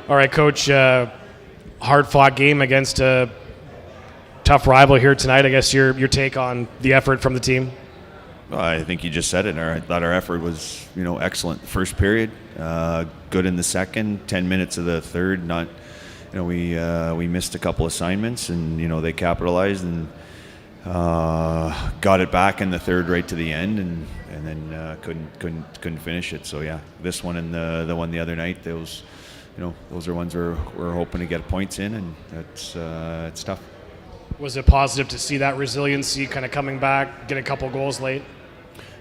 All right, Coach. Hard-fought game against a tough rival here tonight. I guess your take on the effort from the team. I think you just said it. I thought our effort was, excellent. First period, good in the second. 10 minutes of the third, not. We missed a couple assignments, and they capitalized and got it back in the third right to the end, and then couldn't finish it. So yeah, this one and the one the other night, those are ones we're hoping to get points in, and it's tough. Was it positive to see that resiliency kind of coming back, get a couple goals late?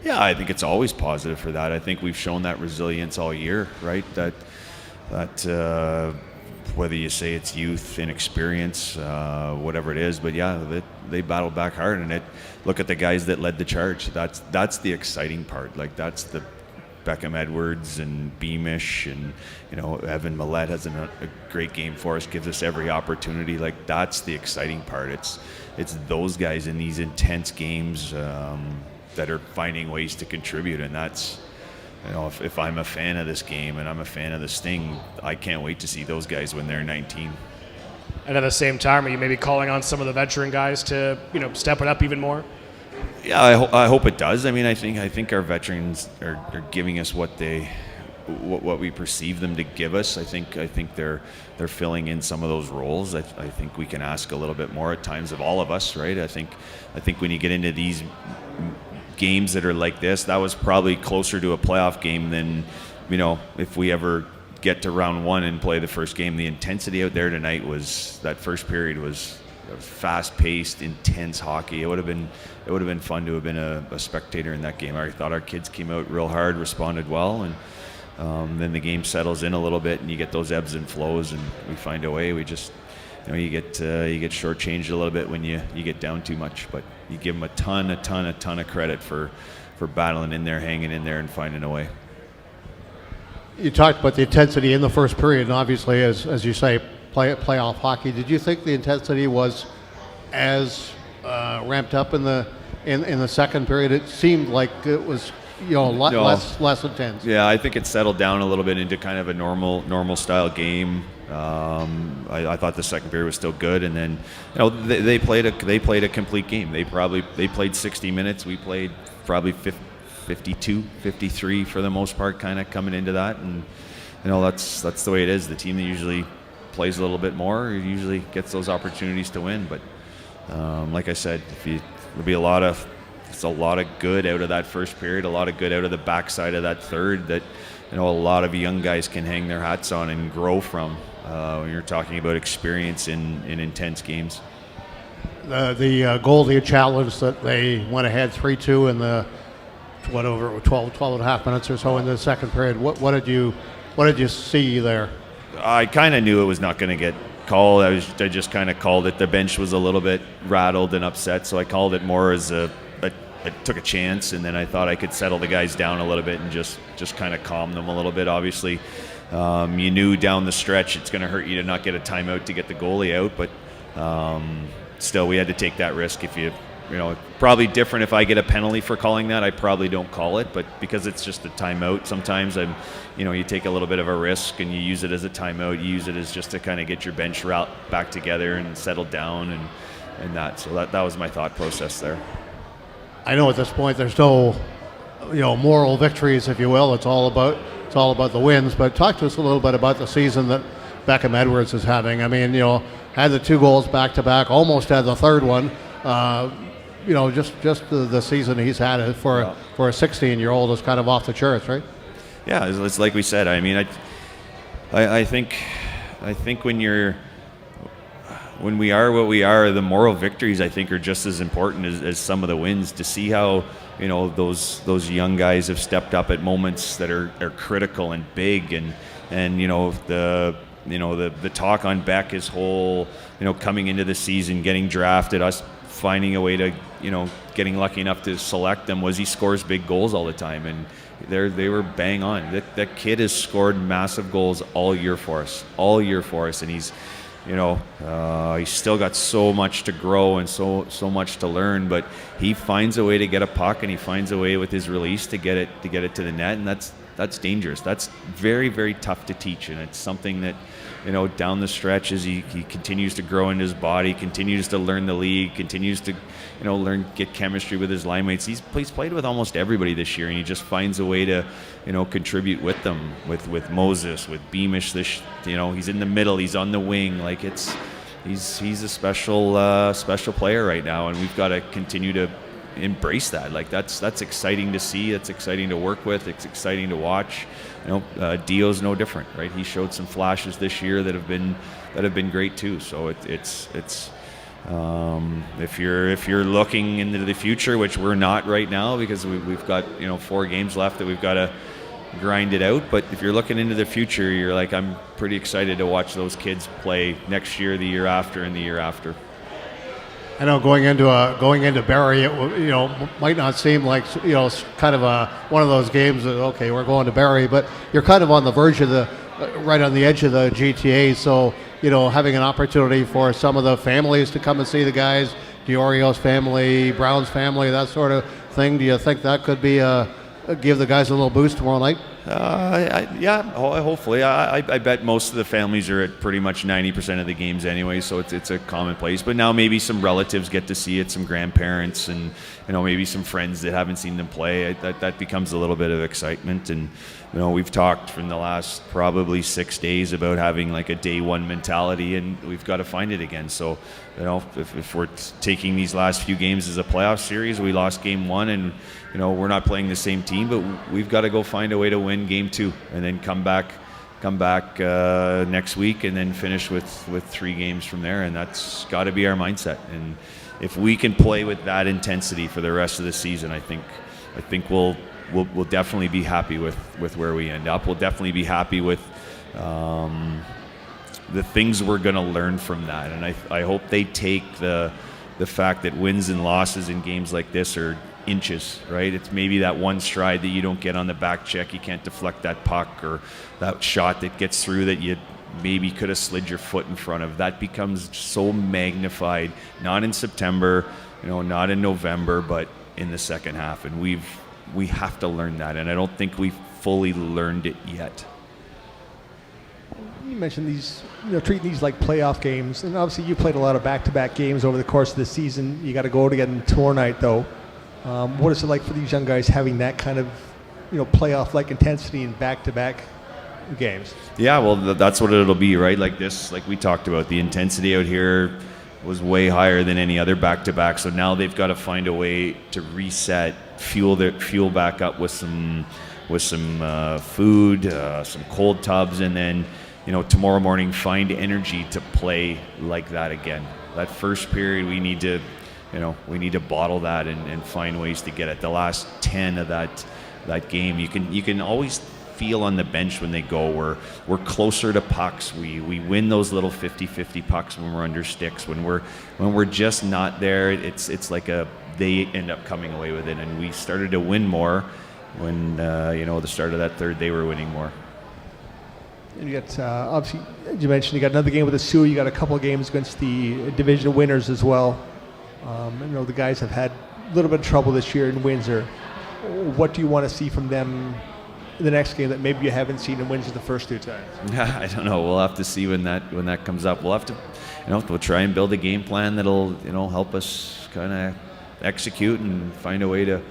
Yeah, I think it's always positive for that. I think we've shown that resilience all year, right? That whether you say it's youth, inexperience, whatever it is, but yeah, they battled back hard, and look at the guys that led the charge. That's the exciting part. Like, that's the Beckham Edwards and Beamish, and Evan Millette has a great game for us, gives us every opportunity. Like, that's the exciting part. It's those guys in these intense games that are finding ways to contribute, and that's, if I'm a fan of this game and I'm a fan of the Sting, I can't wait to see those guys when they're 19. And at the same time, are you maybe calling on some of the veteran guys to step it up even more? Yeah, I hope it does. I mean, I think our veterans are giving us what we perceive them to give us. I think they're filling in some of those roles. I think we can ask a little bit more at times of all of us, right? I think when you get into these games that are like this, that was probably closer to a playoff game than, if we ever get to round one and play the first game. The intensity out there tonight that first period was fast-paced, intense hockey. It would have been fun to have been a spectator in that game. I thought our kids came out real hard, responded well, and then the game settles in a little bit, and you get those ebbs and flows, and we find a way. We just, you get shortchanged a little bit when you get down too much, but you give them a ton of credit for battling in there, hanging in there, and finding a way. You talked about the intensity in the first period, and obviously, as you say, playoff hockey. Did you think the intensity was as ramped up in the second period? It seemed like it was less intense. Yeah, I think it settled down a little bit into kind of a normal style game. I thought the second period was still good, and then they played a complete game. They played 60 minutes. We played probably 52, 53 for the most part, kind of coming into that, and that's the way it is. The team that usually plays a little bit more usually gets those opportunities to win. But like I said, there'll be a lot of good out of that first period, a lot of good out of the backside of that third that a lot of young guys can hang their hats on and grow from when you're talking about experience in intense games. The Goldie challenge that they went ahead 3-2 in the 12 and a half minutes or so in the second period. What did you see there? I kind of knew it was not going to get called. I just kind of called it. The bench was a little bit rattled and upset, so I called it more as I took a chance, and then I thought I could settle the guys down a little bit and just kind of calm them a little bit. Obviously, you knew down the stretch it's going to hurt you to not get a timeout to get the goalie out, but still we had to take that risk. Probably different if I get a penalty for calling that. I probably don't call it, but because it's just a timeout, sometimes you take a little bit of a risk and you use it as a timeout. You use it as just to kind of get your bench route back together and settle down and that. So that was my thought process there. I know at this point there's no, moral victories, if you will. It's all about the wins. But talk to us a little bit about the season that Beckham Edwards is having. I mean, had the 2 goals back to back, almost had the third one. Just the season he's had for a 16-year-old is kind of off the charts, right? Yeah, it's like we said. I mean, I think when we are what we are, the moral victories I think are just as important as some of the wins. To see how those young guys have stepped up at moments that are critical and big, and the talk on Beck, his whole coming into the season, getting drafted, us finding a way to getting lucky enough to select them, was he scores big goals all the time, and they were bang on. That kid has scored massive goals all year for us, and he's he's still got so much to grow and so much to learn, but he finds a way to get a puck, and he finds a way with his release to get it to the net, and That's dangerous. That's very, very tough to teach, and it's something that, down the stretch as he continues to grow in his body, continues to learn the league, continues to, get chemistry with his line mates. He's played with almost everybody this year, and he just finds a way to, contribute with them, with Moses, with Beamish. He's in the middle, he's on the wing. Like he's a special player right now, and we've got to continue to embrace that. Like that's exciting to see. It's exciting to work with. It's exciting to watch. Dio's no different, right? He showed some flashes this year that have been great too. So it's if you're looking into the future, which we're not right now because we've got 4 games left that we've got to grind it out. But if you're looking into the future, you're like, I'm pretty excited to watch those kids play next year, the year after, and the year after. I know going into Barrie, it might not seem like kind of one of those games that okay, we're going to Barrie, but you're kind of on the verge of right on the edge of the GTA. So having an opportunity for some of the families to come and see the guys, Diorio's family, Brown's family, that sort of thing. Do you think that could be give the guys a little boost tomorrow night? Yeah, hopefully. I bet most of the families are at pretty much 90% of the games anyway, so it's a commonplace. But now maybe some relatives get to see it, some grandparents, and maybe some friends that haven't seen them play. That becomes a little bit of excitement. And we've talked for the last probably 6 days about having like a day one mentality, and we've got to find it again. So if we're taking these last few games as a playoff series, we lost game 1, and we're not playing the same team, but we've got to go find a way to win game 2 and then come back next week and then finish with 3 games from there. And that's got to be our mindset. And if we can play with that intensity for the rest of the season, I think we'll definitely be happy with where we end up. We'll definitely be happy with the things we're going to learn from that. And I hope they take the fact that wins and losses in games like this are inches, right? It's maybe that one stride that you don't get on the back check. You can't deflect that puck, or that shot that gets through that you maybe could have slid your foot in front of. That becomes so magnified, not in September, not in November, but in the second half. And we have to learn that, and I don't think we've fully learned it yet. You mentioned these, treating these like playoff games, and obviously you played a lot of back-to-back games over the course of the season. You got to go again tomorrow night, though. What is it like for these young guys having that kind of, playoff-like intensity in back-to-back games? Yeah, well, that's what it'll be, right? Like we talked about, the intensity out here was way higher than any other back-to-back. So now they've got to find a way to reset, fuel back up with some food, some cold tubs, and then tomorrow morning find energy to play like that again. That first period, we need to bottle that and find ways to get it. The last 10 of that game, you can always feel on the bench when they go, we're closer to pucks. We win those little 50-50 pucks when we're under sticks. When we're just not there, it's like they end up coming away with it. And we started to win more when the start of that third, they were winning more. And you got obviously, as you mentioned, you got another game with the Sioux. You got a couple of games against the division winners as well. The guys have had a little bit of trouble this year in Windsor. What do you want to see from them in the next game that maybe you haven't seen in Windsor the first 2 times? I don't know. We'll have to see when that comes up. We'll have to, we'll try and build a game plan that'll, help us kind of execute and find a way to,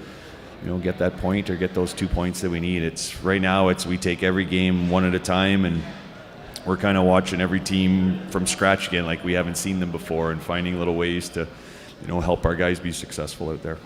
get that point or get those 2 points that we need. Right now we take every game one at a time, and we're kind of watching every team from scratch again, like we haven't seen them before, and finding little ways to, help our guys be successful out there.